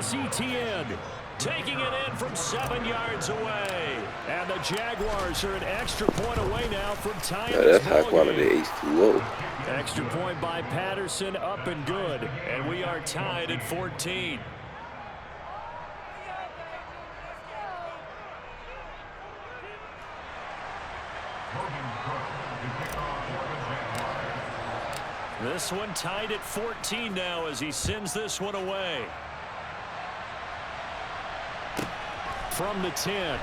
Travis Etienne taking it in from 7 yards away. And the Jaguars are an extra point away now from tying this That's high quality game. H2O. Extra point by Patterson, up and good. And we are tied at 14. This one tied at 14 now as he sends this one away. From the 10.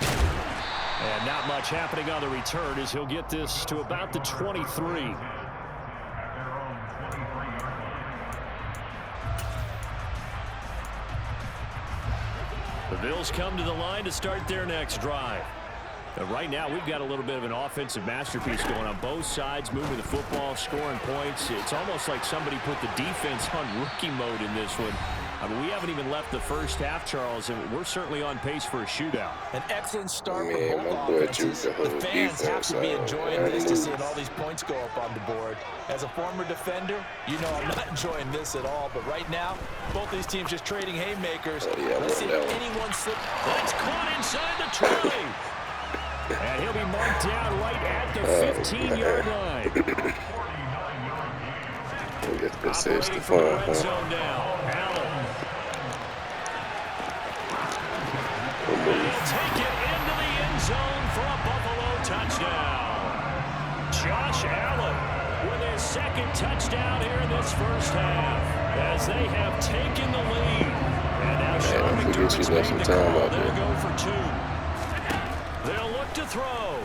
And not much happening on the return as he'll get this to about the 23. The Bills come to the line to start their next drive. Right now, we've got a little bit of an offensive masterpiece going on both sides, moving the football, scoring points. It's almost like somebody put the defense on rookie mode in this one. I mean, we haven't even left the first half, Charles, and we're certainly on pace for a shootout. An excellent start for both offenses. The fans have to be enjoying this to see all these points go up on the board. As a former defender, you know I'm not enjoying this at all. But right now, both these teams just trading haymakers. Let's see if anyone slip. That's caught inside the 20. And he'll be marked down right at the 15-yard line. We'll get this saves the fun, red zone now. Allen. He'll take it into the end zone for a Buffalo touchdown. Josh Allen with his second touchdown here in this first half as they have taken the lead. And now Sean McDermott's made the call. They'll go for 2. They'll look to throw.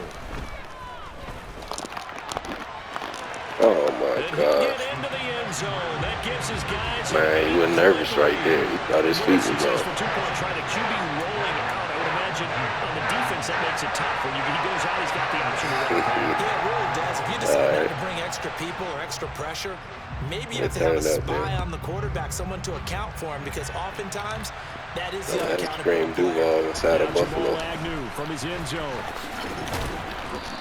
Oh my God. Get into the end zone. That gives his guys. Man, he was nervous right there. He thought his feet was up. Try the QB rolling out. I would imagine on the defense that makes it tough. When he goes out, he's got the option to run the ball. Yeah, it really does. If you decide not to bring extra people or extra pressure, maybe you have to have a spy on the quarterback, someone to account for him, because oftentimes that is the unaccountable player. Inside of Buffalo. Agnew from his end zone.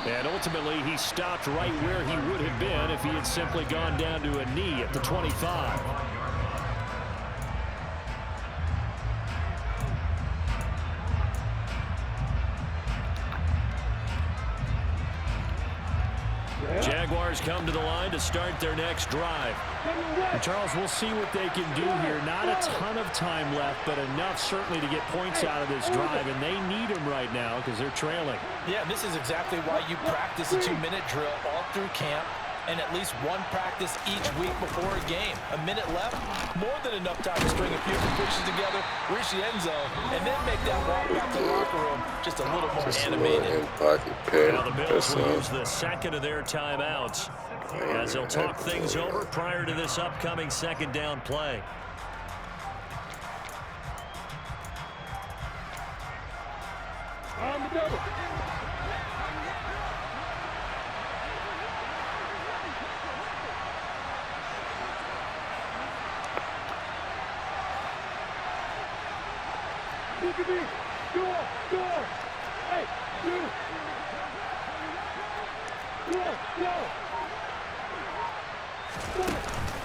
And ultimately, he stopped right where he would have been if he had simply gone down to a knee at the 25. Jaguars come to the line to start their next drive. And Charles, we'll see what they can do here. Not a ton of time left, but enough certainly to get points out of this drive, and they need them right now because they're trailing. Yeah, this is exactly why you practice a 2-minute drill all through camp and at least one practice each week before a game. A minute left, more than enough time to string a few completions together, reach the end zone, and then make that walk back to the locker room just a little more animated. Now the Bills will use the second of their timeouts as they'll talk things over prior to this upcoming second down play. On the double.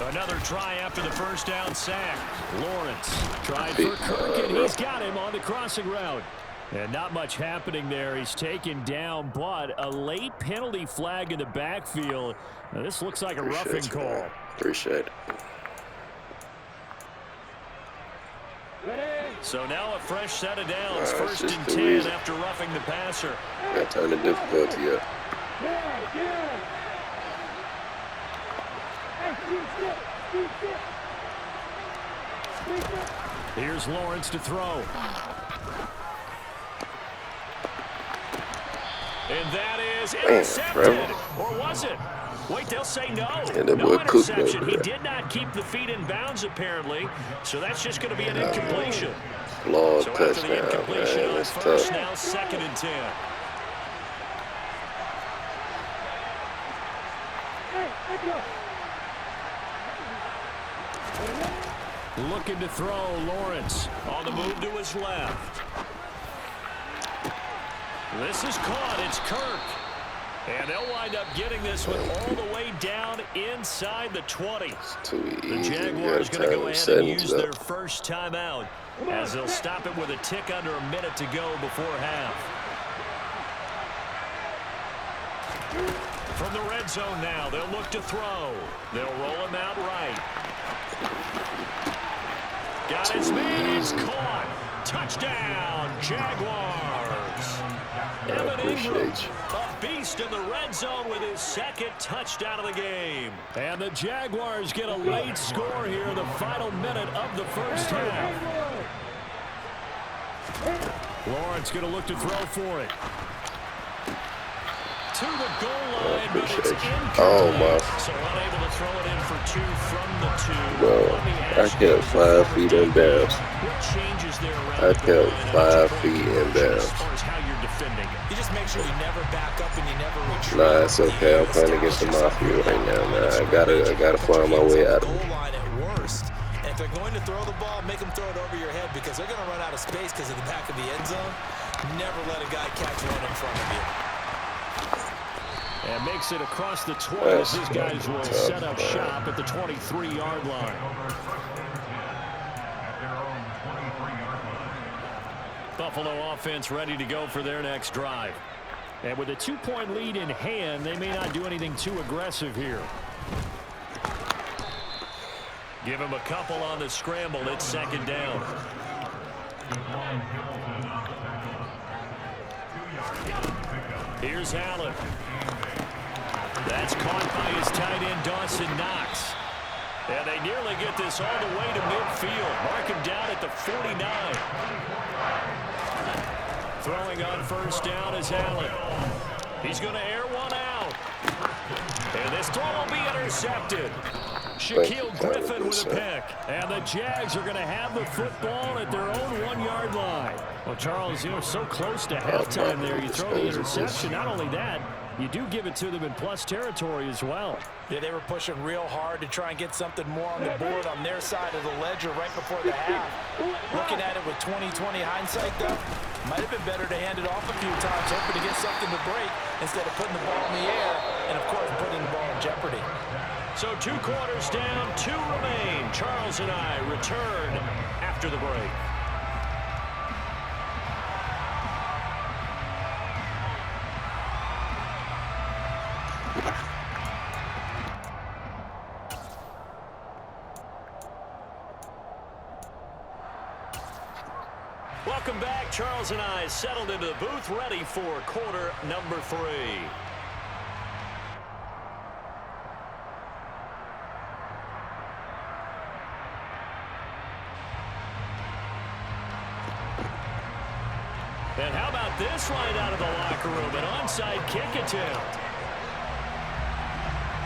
Another try after the first down sack. Lawrence tried for Kirk, and he's got him on the crossing route. And not much happening there. He's taken down, but a late penalty flag in the backfield. Now, this looks like a roughing call. Appreciate it. So now a fresh set of downs. First and 10 after roughing the passer. Got to turn the difficulty up. Here's Lawrence to throw. And that is intercepted. Or was it? Wait, they'll say no. No interception. He did not keep the feet in bounds, apparently. So that's just going to be an incompletion. Long so after touchdown, the incompletion man. on That's first, tough. now second and 10. Looking to throw, Lawrence on the move to his left. This is caught. It's Kirk. And they'll wind up getting this one all the way down inside the 20. It's too The easy. Jaguars going to go ahead and use their first timeout as they'll stop it with a tick under a minute to go before half. From the red zone now, they'll look to throw. They'll roll him out right. Got his man, he's caught. Touchdown, Jaguars. Evan Ingram, a beast in the red zone with his second touchdown of the game. And the Jaguars get a late score here in the final minute of the first half. Lawrence going to look to throw for it. To the goal line, but it's incomplete. Oh, my. So unable to throw it in for 2 from the 2. Bro, I kept 5 feet in bounds. What changes there around I kept 5 feet in bounds. as far as how you're defending it? You just make sure you never back up and you never retreat. Nah, it's okay. I'm playing against the Mafia right now, man. I gotta find my way out of it. Goal line at worst. And if they're going to throw the ball, make them throw it over your head because they're going to run out of space because of the back of the end zone. Never let a guy catch one in front of you. And makes it across the 20 as these guys will set up shop at the 23-yard line. Buffalo offense ready to go for their next drive. And with a 2-point lead in hand, they may not do anything too aggressive here. Give him a couple on the scramble. It's second down. Here's Allen. That's caught by his tight end, Dawson Knox. And they nearly get this all the way to midfield. Mark him down at the 49. Throwing on first down is Allen. He's going to air one out. And this throw will be intercepted. Shaquille Griffin with a pick. And the Jags are going to have the football at their own 1-yard line. Well, Charles, you know, so close to halftime there. You throw the interception. Not only that, you do give it to them in plus territory as well. Yeah, they were pushing real hard to try and get something more on the board on their side of the ledger right before the half. Looking at it with 20/20 hindsight, though, might have been better to hand it off a few times, hoping to get something to break instead of putting the ball in the air and, of course, putting the ball in jeopardy. So 2 quarters down, 2 remain. Charles and I return after the break. Welcome back. Charles and I settled into the booth, ready for quarter number 3. And how about this line out of the locker room? An onside kick attempt.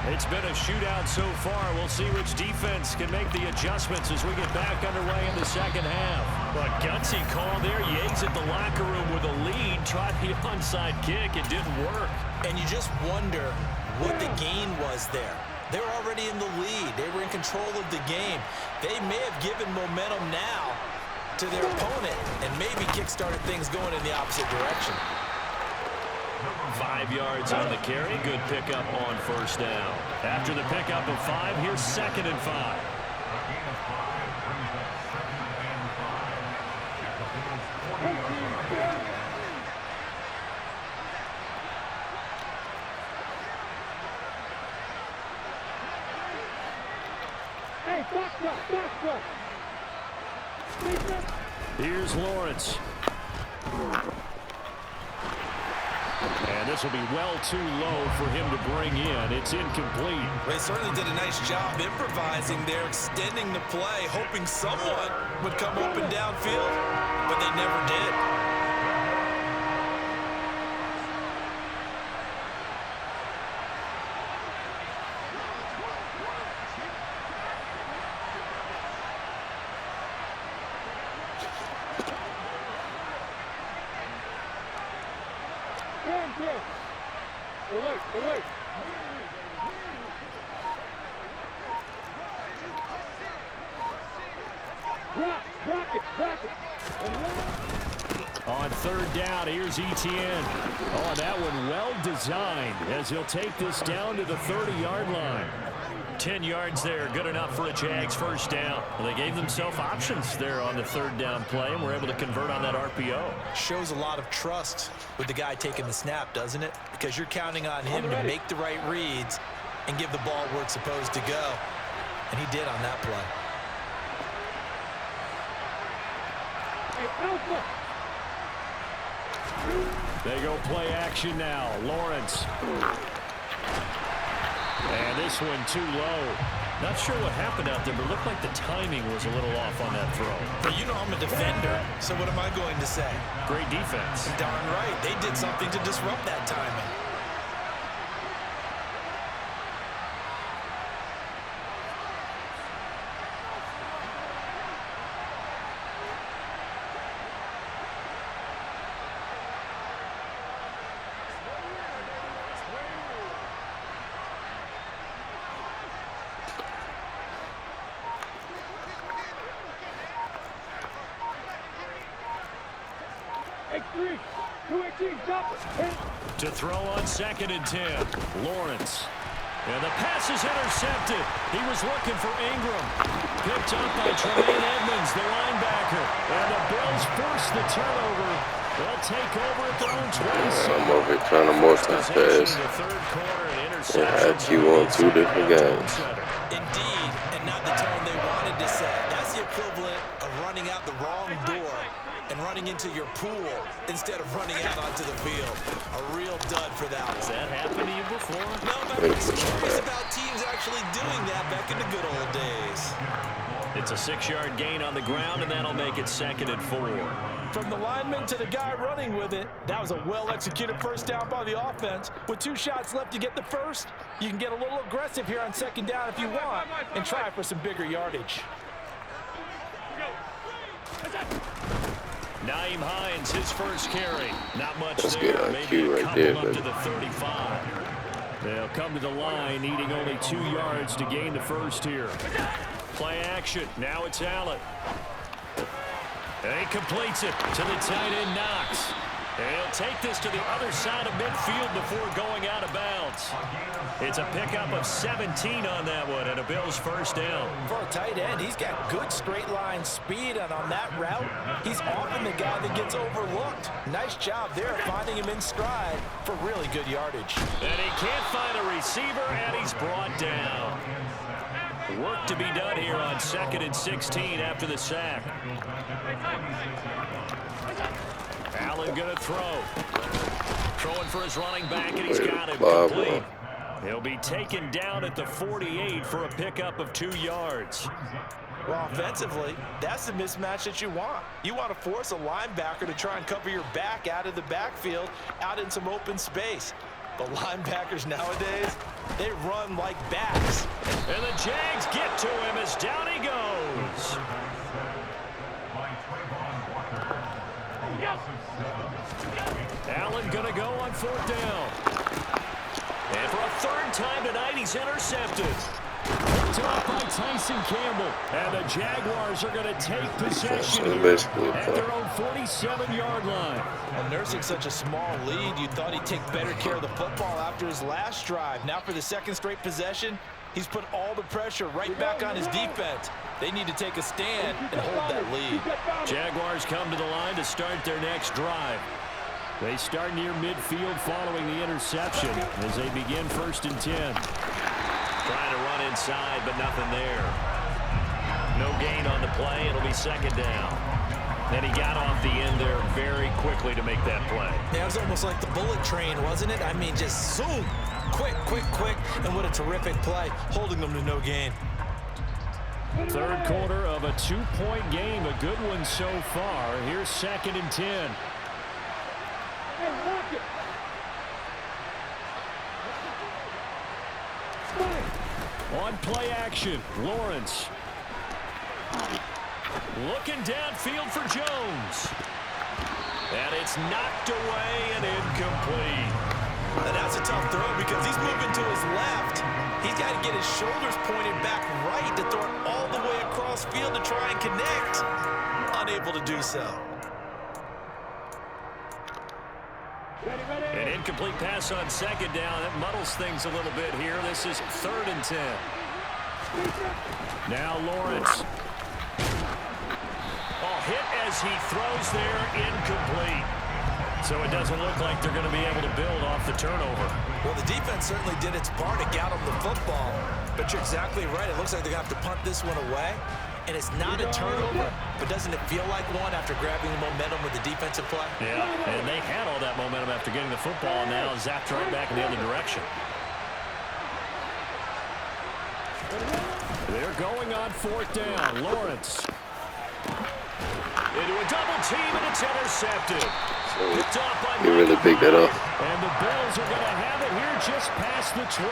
It's been a shootout so far. We'll see which defense can make the adjustments as we get back underway in the second half. But gutsy call there. Yates at the locker room with a lead. Tried the onside kick. It didn't work. And you just wonder what the gain was there. They were already in the lead. They were in control of the game. They may have given momentum now to their opponent and maybe kick-started things going in the opposite direction. 5 yards on the carry. Good pickup on first down. After the pickup of 5, here's 2nd and 5. Here's Lawrence. And this will be well too low for him to bring in. It's incomplete. They certainly did a nice job improvising there, extending the play, hoping someone would come open downfield, but they never did. On third down, here's Etienne. Oh, that one well designed as he'll take this down to the 30-yard line. 10 yards there, good enough for a Jags first down. Well, they gave themselves options there on the third down play, and were able to convert on that RPO. Shows a lot of trust with the guy taking the snap, doesn't it? Because you're counting on him to make the right reads and give the ball where it's supposed to go. And he did on that play. They go play action now. Lawrence. And this one too low. Not sure what happened out there, but it looked like the timing was a little off on that throw. But you know I'm a defender, so what am I going to say? Great defense. Darn right. They did something to disrupt that timing. To throw on 2nd and 10. Lawrence. And the pass is intercepted. He was looking for Ingram. Picked up by Tremaine Edmonds, the linebacker. And the Bills force the turnover. They'll take over at their own 20. I'm over here trying to multitask. And have you on 2 different guys. Indeed, and not the tone they wanted to set. That's the equivalent of running out the wrong door and running into your pool instead of running out onto the field. A real dud for that one. Has that happened to you before? No, but I'm curious about teams actually doing that back in the good old days. It's a 6-yard gain on the ground, and that'll make it 2nd and 4. From the lineman to the guy running with it, that was a well-executed first down by the offense. With 2 shots left to get the first, you can get a little aggressive here on 2nd down if you want and try for some bigger yardage. Naeem Hines, his first carry. Not much Let's there. get Maybe IQ a right couple there, up baby. to the 35. They'll come to the line, needing only 2 yards to gain the first here. Play action. Now it's Allen. And he completes it to the tight end, Knox. And he'll take this to the other side of midfield before going out of bounds. It's a pickup of 17 on that one, and a Bills first down. For a tight end, he's got good straight line speed, and on that route, he's often the guy that gets overlooked. Nice job there finding him in stride for really good yardage. And he can't find a receiver, and he's brought down. Work to be done here on 2nd and 16 after the sack. Allen going to throw. Throwing for his running back, and he's got him complete. He'll be taken down at the 48 for a pickup of 2 yards. Well, offensively, that's the mismatch that you want. You want to force a linebacker to try and cover your back out of the backfield, out in some open space. But linebackers nowadays, they run like backs. And the Jags get to him as down he goes. Allen going to go on 4th down. And for a 3rd time tonight, he's intercepted. Picked up by Tyson Campbell. And the Jaguars are going to take possession here at their own 47-yard line. Well, nursing such a small lead, you thought he'd take better care of the football after his last drive. Now for the 2nd straight possession, he's put all the pressure right back on his defense. They need to take a stand and hold that lead. Jaguars come to the line to start their next drive. They start near midfield following the interception as they begin 1st and 10. Trying to run inside, but nothing there. No gain on the play. It'll be 2nd down. And he got off the end there very quickly to make that play. Yeah, it was almost like the bullet train, wasn't it? I mean, just zoom. Quick, quick, quick. And what a terrific play, holding them to no gain. 3rd quarter of a 2-point game. A good one so far. Here's 2nd and 10. On play action, Lawrence. Looking downfield for Jones. And it's knocked away and incomplete. And that's a tough throw because he's moving to his left. He's got to get his shoulders pointed back right to throw it all the way across field to try and connect. Unable to do so. An incomplete pass on second down. That muddles things a little bit here. This is 3rd and 10. Now Lawrence. Oh, hit as he throws there, incomplete. So it doesn't look like they're going to be able to build off the turnover. Well, the defense certainly did its part to get them the football. But you're exactly right. It looks like they're going to have to punt this one away. And it's not a turnover, but doesn't it feel like one after grabbing the momentum with the defensive play? Yeah, and they had all that momentum after getting the football, and now zapped right back in the other direction. They're going on 4th down. Lawrence. Into a double team, and it's intercepted. Picked off by You really picked that up. And the Bills are going to have it here just past the 25.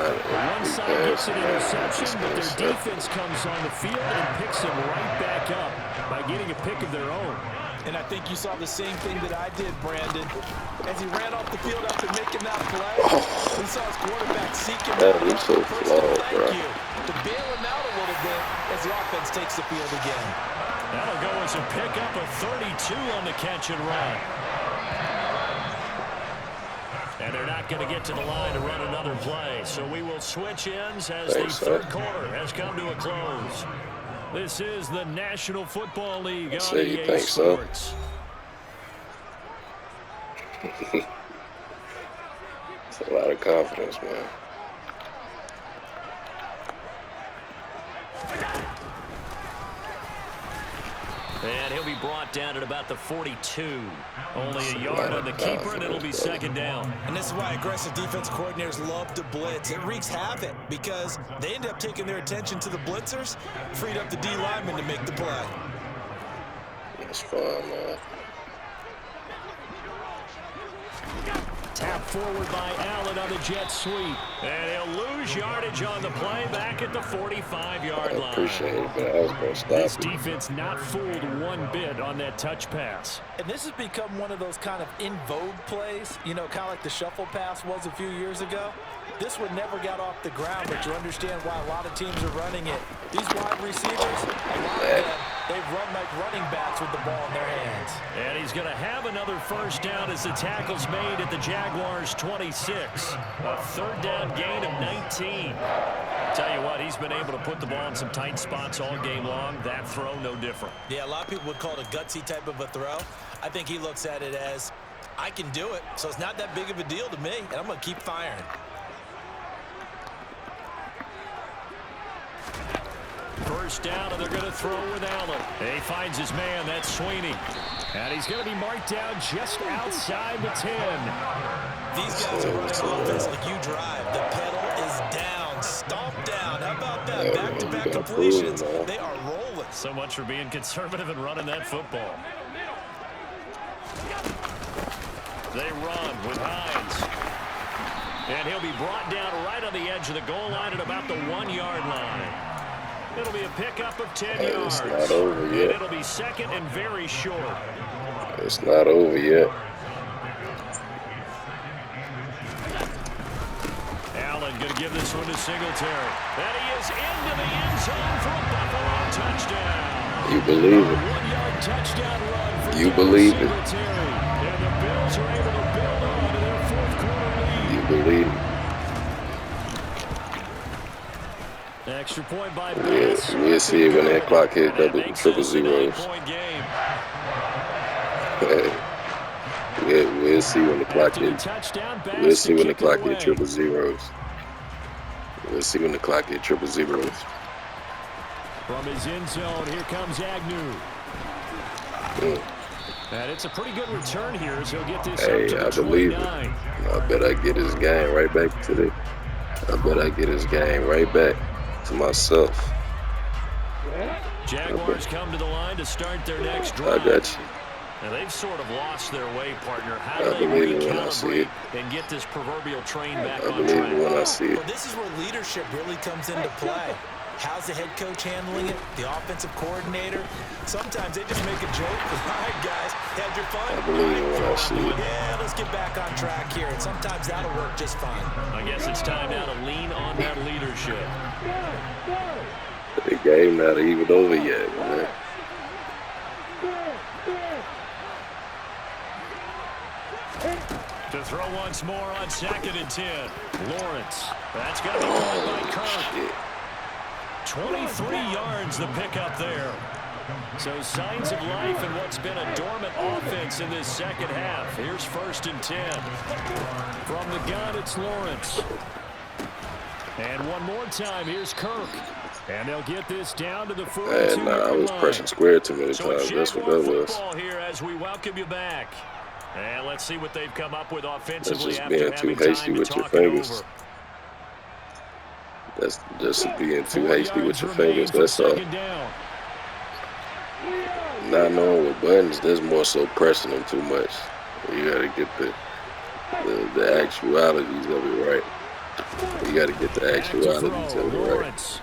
One side gets an interception, but their defense comes on the field and picks them right back up by getting a pick of their own. And I think you saw the same thing that I did, Brandon. As he ran off the field after making that play, we saw his quarterback seeking that was so flawed, bro. to bail him out a little bit as the offense takes the field again. That'll go as a pickup of 32 on the catch and run. And they're not going to get to the line to run another play. So we will switch ends as the 3rd quarter has come to a close. This is the National Football League on EA Sports. It's a lot of confidence, man. And he'll be brought down at about the 42. Only a yard on the keeper, and it'll be 2nd down. And this is why aggressive defense coordinators love to blitz. It wreaks havoc because they end up taking their attention to the blitzers, freed up the D lineman to make the play. That's fine, man. Tap forward by Allen on the jet sweep. And he'll lose yardage on the play back at the 45-yard line. I appreciate it, but I was going to stop This it. defense not fooled one bit on that touch pass. And this has become one of those kind of in vogue plays, you know, kind of like the shuffle pass was a few years ago. This one never got off the ground, but you understand why a lot of teams are running it. These wide receivers, a lot of them, they've run like running backs with the ball in their hands. And he's going to have another 1st down as the tackle's made at the Jaguars' 26. A 3rd down gain of 19. Tell you what, he's been able to put the ball in some tight spots all game long. That throw, no different. Yeah, a lot of people would call it a gutsy type of a throw. I think he looks at it as, I can do it, so it's not that big of a deal to me, and I'm going to keep firing. First down, and they're going to throw with Allen. He finds his man, that's Sweeney. And he's going to be marked down just outside the 10. These guys are running offense like you drive. The pedal is down, stomp down. How about that? Back-to-back completions. They are rolling. So much for being conservative and running that football. They run with Hines. And he'll be brought down right on the edge of the goal line at about the 1-yard line. It'll be a pickup of 10 yards. It's not over yet. And it'll be 2nd and very short. It's not over yet. Allen going to give this one to Singletary. And he is into the end zone for a Buffalo touchdown. You believe it. 1-yard touchdown run for You believe it. Singletary. And the Bills are able to build on to their 4th quarter lead. You believe it. Extra point by Yes, we'll see it when that clock hits triple zeros. We'll see when the clock hits. We'll see when the clock hits triple zeros. We'll see when the clock hits triple zeros. From his end zone, here comes Agnew. And it's a pretty good return here as he'll get this up to the 29. I believe it. I bet I get his game right back today. I bet I get his game right back to myself. Jaguars come to the line to start their next drive. I got you. Now they've sort of lost their way, partner. How do I they believe it when I see it. and get this proverbial train back I on believe track? it when I see it. Well, this is where leadership really comes into play. How's the head coach handling it? The offensive coordinator? Sometimes they just make a joke. All right, guys, had your fun? I believe it when I see it. Yeah, let's get back on track here. And sometimes that'll work just fine. I guess it's time now to lean on that leadership. The game not even over yet, man. throw once more on 2nd and 10. Lawrence. That's going to be caught by Kirk. 23 yards the pickup there. So signs of life in what's been a dormant offense in this second half. Here's 1st and 10. From the gun, it's Lawrence. And one more time, here's Kirk. And they'll get this down to the 42-yard line. I was pressing square too many times. That's what that was. Here as we welcome you back. And let's see what they've come up with offensively. That's just being too hasty with your fingers. That's just being too hasty with your fingers. That's all. Not knowing what buttons, there's more so pressing them too much. You gotta get the actualities of it right. You gotta get the actualities of it right.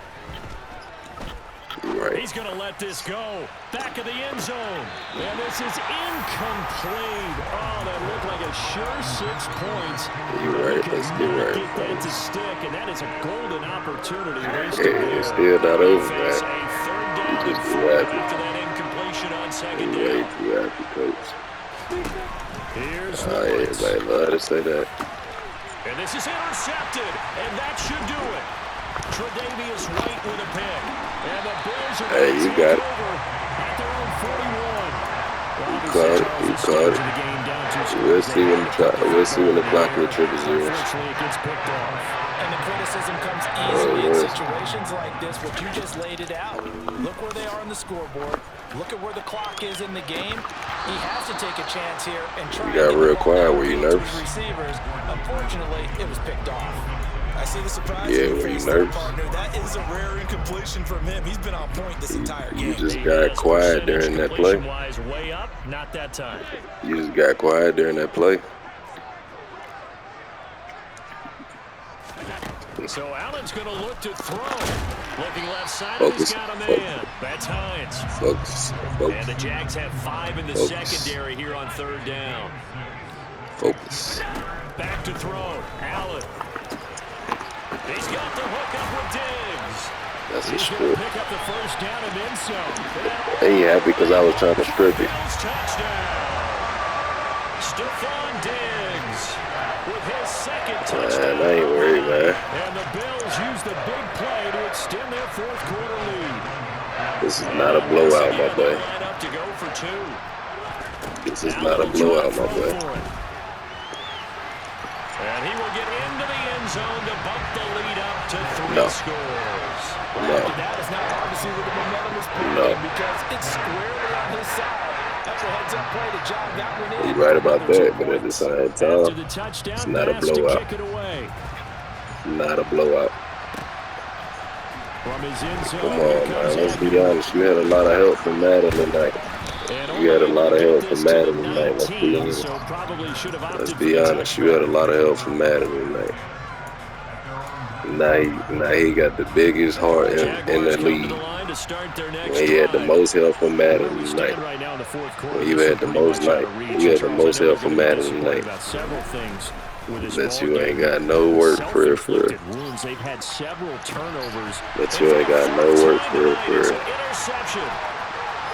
Right. He's going to let this go. Back of the end zone. And this is incomplete. Oh, that looked like a sure 6 points. You're right. Let's get right. Get that to stick, and that is a golden opportunity. It's still not over, man. You just be happy. After that incompletion on 2nd down. Way too happy, coach. Here's everybody love to say that. And this is intercepted, and that should do it. Tre'Davious White with a pick. And the Bills are hey, you got it. At their own 41. You caught it. You caught it. We'll see when the clock hits triple zeros. Unfortunately, it gets picked off. And the criticism comes easily in situations like this, what you just laid it out. Look where they are on the scoreboard. Look at where the clock is in the game. He has to take a chance here and try. You got real quiet. Were you nervous? Receivers. Unfortunately, it was picked off. I see the surprise. Yeah, were you nervous? That is a rare incompletion from him. He's been on point this entire game. You just got quiet during that play. Way up, not that time. You just got quiet during that play. So Allen's going to look to throw. Looking left side, he's got a man. That's Hines. Focus. And the Jags have 5 in the secondary here on 3rd down. Focus. Back to throw. Allen. He's got the hook up with Diggs. That's a He's strip. going to pick up the 1st down and then some. Hey, yeah, because I was trying to strip it. Touchdown. Stephon Diggs with his 2nd touchdown. Man, I ain't worried, man. And the Bills use the big play to extend their 4th quarter lead. This is not a blowout, my boy. To go for 2. This is not a blowout, my boy. And he will get into the end zone to bump the lead up to 3 scores. No. That is not hard to see where the momentum is playing because it's squarely on his side. That's a heads-up play to jog that one in. You're right about that, but at the same time, it's not a blowout. Not a blowout. Come on, man. Let's be honest. You had a lot of help from Madden tonight. You had a lot of help from Madden tonight. Let's be honest. You had a lot of help from Madden tonight. Now he got the biggest heart in the league. When he had the most help from Madden tonight. When you had the most help from Madden tonight. That you ain't got no work for it. That you ain't got no work for it.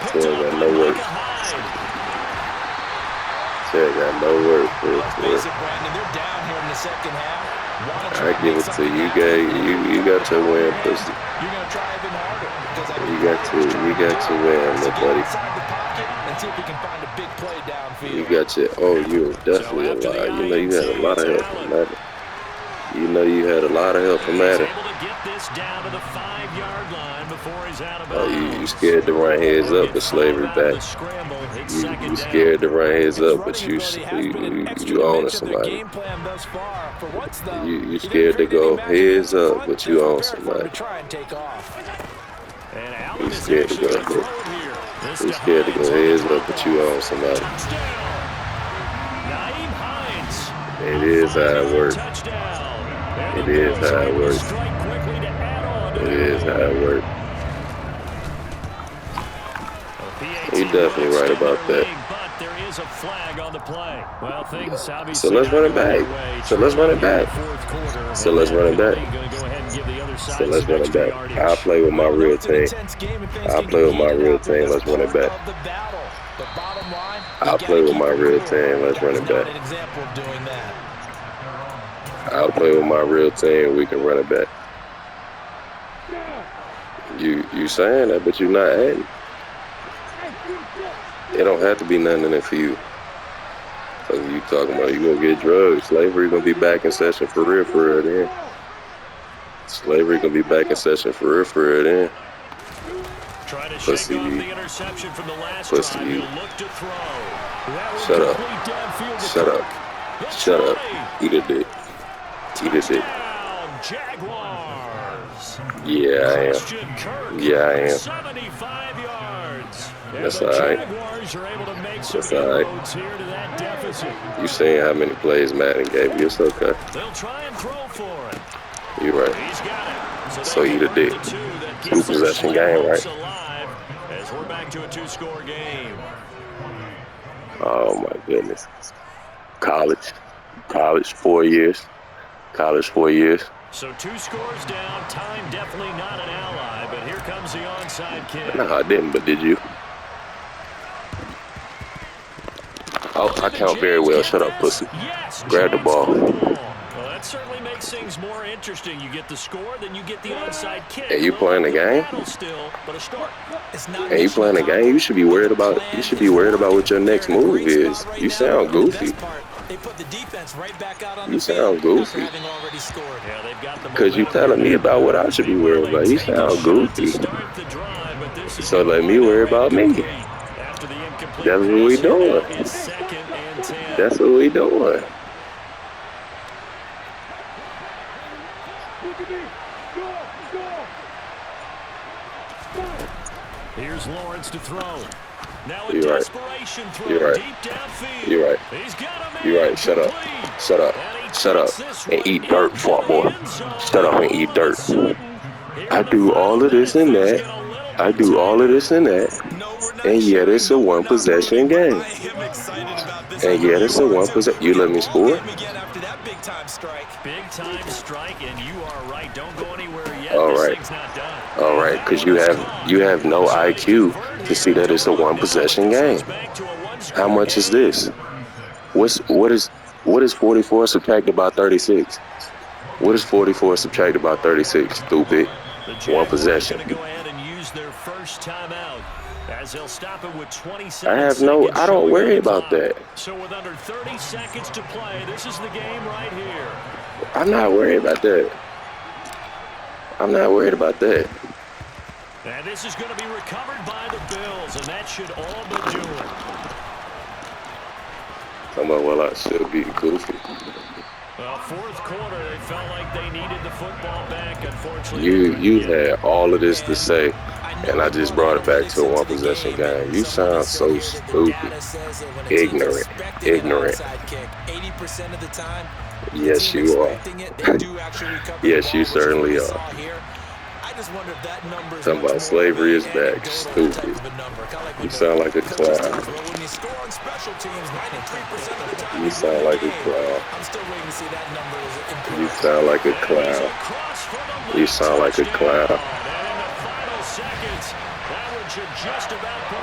So I got no work. So I got no work for it. I give it to you, guys. You got your win, pussy. You got your win, little buddy. You got your. Oh, you were definitely alive. You know you had a lot of help from Madden. You know you had a lot of help from Madden. Oh, you scared to run heads up, but slavery back. You scared to run heads up, but you own somebody. You scared to go heads up, but you own somebody. You scared to go. You scared to go heads up, but you own somebody. It is how it works. It is how it works. It is how it works. You're definitely right about that. So let's run it back. So let's run it back. So let's run it back. So let's run it back. I'll play with my real team. I'll play with my real team. Let's run it back. But bottom line, I'll play with my real team. Let's run it back. an example of doing that. I'll play with my real team. We can run it back. You saying that, but you're not adding. It don't have to be nothing in it for you. Cause you talking about you gonna get drugs. Slavery gonna be back in session for real then. Slavery gonna be back in session for real then. Trying to shake off the interception from the last Pussy. drive. He'll look to throw. Shut up. Shut up. Shut up. Eat a dick. Eat a dick. Jaguars. Yeah, I am. Yeah, I am. 75 yards. That's all right. Jaguars are able to make some That's all right. inroads here to that deficit. You saying how many plays Madden gave you? It's okay. They'll try and throw for it. You're right. He's got it. So eat a dick. Two possession game, right? Alive as we're back to a two-score game. Oh my goodness. College 4 years. College 4 years. So 2 scores down. Time definitely not an ally, but here comes the onside kick. No, I didn't, but did you? Oh, I count very well. Shut up, pussy. Yes, Grab the ball. Well, that certainly makes things more interesting. You get the score, then you get the onside kick. And you playing the game? Still, but a start. And you playing the game? You should be worried about. You should be worried about what your next move is. You sound goofy. They put the defense right back out on You sound goofy. Yeah, they've got the Cause you telling me about what I should be worried about. You sound goofy. So let me worry about me. That's what we doing. That's what we doing. Here's Lawrence to throw. Now a You're right. desperation throw You're right. deep downfield. You're right. He's got a man You're right. Shut up. complete. Shut up. Shut up. And eat dirt, fart boy. Shut up and eat dirt. I do all of this and that. I do all of this and that. And yet it's a one possession game. And yet it's a one possession. You let me score? Big time strike, and you are right. Don't go anywhere yet. All This right. thing's not done. All right, because you have no IQ to see that it's a one possession game. How much is this? What is 44 subtracted by 36? What is 44 subtracted by 36? Stupid. One possession. Go ahead and use their first timeout as they'll stop it with 27 I don't worry about that. So with under 30 seconds to play, this is the game right here. I'm not worried about that. I'm not worried about that. And this is going to be recovered by the Bills, and that should all but do it. Come on, well, I should be goofy. Well, fourth quarter, they felt like they needed the football back. Unfortunately, You had all of this to say, and I just brought it back to a one possession game. You sound so stupid, ignorant. 80% of the time. Yes, you are. Yes, you certainly are. Talking about slavery is back. Stupid. You sound like a clown. You sound like a clown. You sound like a clown. You sound like a clown.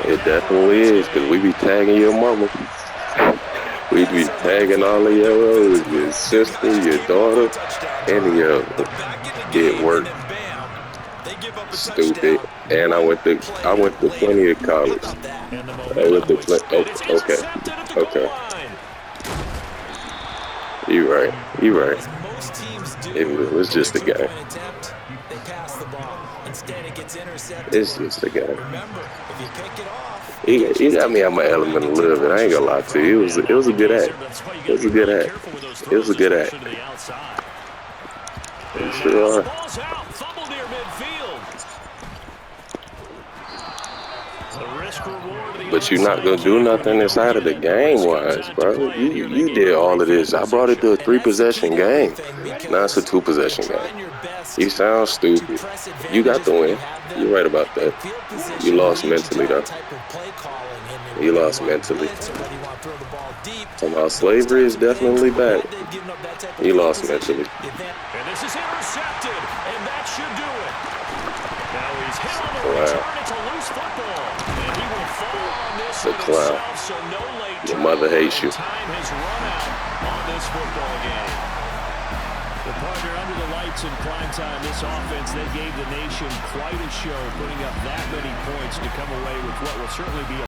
It definitely is, because we be tagging your mama. We be tagging all of your sister, your daughter, any of them. Did work. Stupid. And I went to plenty of college. Okay. You right. It was just a game. It's just a game. He got me out my element a little bit. I ain't gonna lie to you. It was a good act. It was a good act. It was a good act. You sure are. But you're not gonna do nothing inside of the game wise, bro. You did all of this. I brought it to a 3-possession game. Now it's a 2-possession game. You sound stupid. You got the win. You're right about that. You lost mentally though. You lost mentally. Talking about slavery is definitely back. You lost mentally. And this is intercepted, and that should do it. Now he's hit on the return. It's a loose football. And he will fall on this. The clown. Your mother hates you. Time has run out on this football game. The partner under the lights in prime time, this offense, they gave the nation quite a show, putting up that many points to come away with what will certainly be a